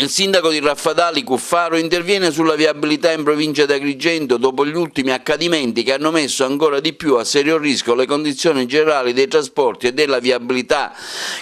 Il sindaco di Raffadali, Cuffaro, interviene sulla viabilità in provincia di Agrigento dopo gli ultimi accadimenti che hanno messo ancora di più a serio rischio le condizioni generali dei trasporti e della viabilità,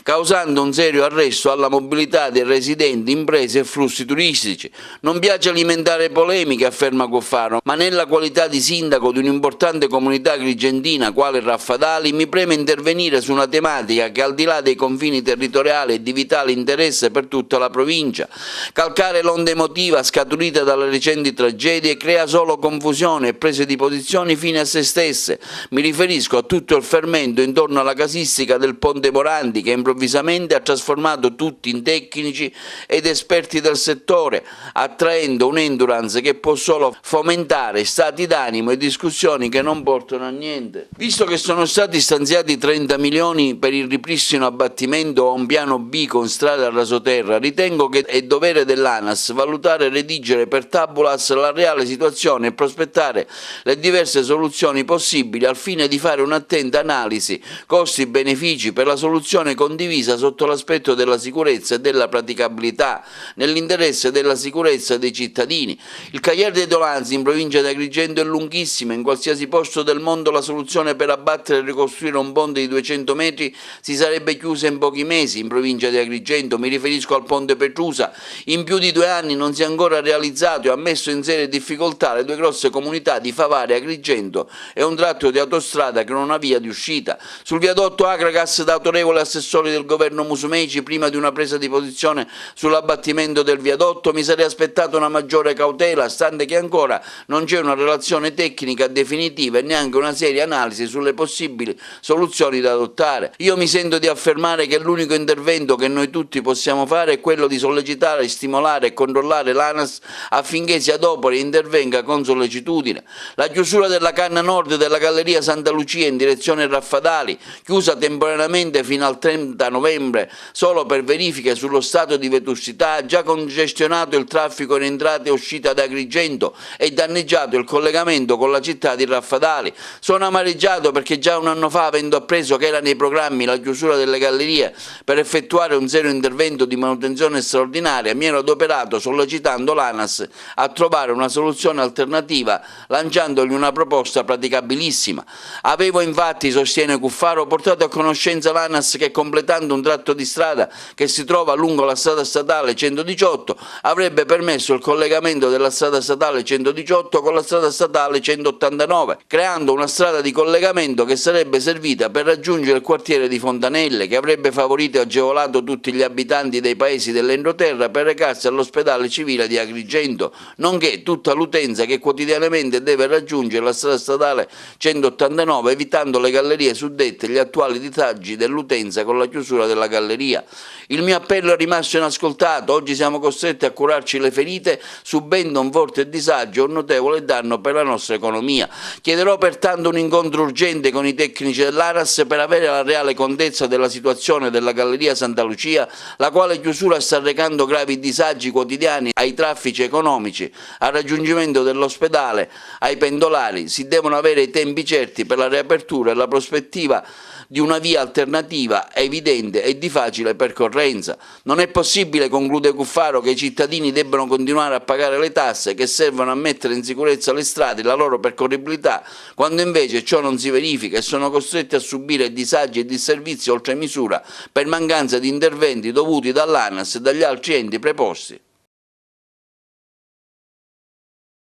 causando un serio arresto alla mobilità dei residenti, imprese e flussi turistici. Non piace alimentare polemiche, afferma Cuffaro, ma nella qualità di sindaco di un'importante comunità agrigentina quale Raffadali mi preme intervenire su una tematica che al di là dei confini territoriali è di vitale interesse per tutta la provincia. Calcare l'onda emotiva scaturita dalle recenti tragedie crea solo confusione e prese di posizioni fine a se stesse. Mi riferisco a tutto il fermento intorno alla casistica del Ponte Morandi che improvvisamente ha trasformato tutti in tecnici ed esperti del settore, attraendo un'endurance che può solo fomentare stati d'animo e discussioni che non portano a niente. Visto che sono stati stanziati 30 milioni per il ripristino abbattimento o un piano B con strade a rasoterra, ritengo che è dovere dell'ANAS valutare e redigere per tabulas la reale situazione e prospettare le diverse soluzioni possibili al fine di fare un'attenta analisi costi-benefici per la soluzione condivisa sotto l'aspetto della sicurezza e della praticabilità, nell'interesse della sicurezza dei cittadini. Il Cagliari dei Dolanzi in provincia di Agrigento è lunghissimo, in qualsiasi posto del mondo la soluzione per abbattere e ricostruire un ponte di 200 metri si sarebbe chiusa in pochi mesi. In provincia di Agrigento mi riferisco al ponte Petrusa. In più di 2 anni non si è ancora realizzato e ha messo in serie difficoltà le due grosse comunità di Favara e Agrigento e un tratto di autostrada che non ha via di uscita. Sul viadotto Agragas da autorevoli assessori del governo Musumeci, prima di una presa di posizione sull'abbattimento del viadotto, mi sarei aspettato una maggiore cautela, stante che ancora non c'è una relazione tecnica definitiva e neanche una seria analisi sulle possibili soluzioni da adottare. Io mi sento di affermare che l'unico intervento che noi tutti possiamo fare è quello di sollecitare, stimolare e controllare l'ANAS affinché si adoperi e intervenga con sollecitudine. La chiusura della canna nord della galleria Santa Lucia in direzione Raffadali, chiusa temporaneamente fino al 30 novembre solo per verifiche sullo stato di vetustà, ha già congestionato il traffico in entrata e uscita da Agrigento e danneggiato il collegamento con la città di Raffadali. Sono amareggiato perché già un anno fa, avendo appreso che era nei programmi la chiusura delle gallerie per effettuare un serio intervento di manutenzione straordinaria, mi ero adoperato sollecitando l'ANAS a trovare una soluzione alternativa, lanciandogli una proposta praticabilissima. Avevo infatti, sostiene Cuffaro, portato a conoscenza l'ANAS che completando un tratto di strada che si trova lungo la strada statale 118 avrebbe permesso il collegamento della strada statale 118 con la strada statale 189, creando una strada di collegamento che sarebbe servita per raggiungere il quartiere di Fontanelle, che avrebbe favorito e agevolato tutti gli abitanti dei paesi dell'entroterra per recarsi all'ospedale civile di Agrigento, nonché tutta l'utenza che quotidianamente deve raggiungere la strada statale 189, evitando le gallerie suddette e gli attuali disagi dell'utenza con la chiusura della galleria. Il mio appello è rimasto inascoltato, oggi siamo costretti a curarci le ferite, subendo un forte disagio e un notevole danno per la nostra economia. Chiederò pertanto un incontro urgente con i tecnici dell'ANAS per avere la reale contezza della situazione della galleria Santa Lucia, la quale chiusura sta recando gravi disagi quotidiani ai traffici economici, al raggiungimento dell'ospedale, ai pendolari. Si devono avere i tempi certi per la riapertura e la prospettiva di una via alternativa evidente e di facile percorrenza. Non è possibile, conclude Cuffaro, che i cittadini debbano continuare a pagare le tasse che servono a mettere in sicurezza le strade e la loro percorribilità, quando invece ciò non si verifica e sono costretti a subire disagi e disservizi oltre misura per mancanza di interventi dovuti dall'ANAS e dagli altri enti preposti.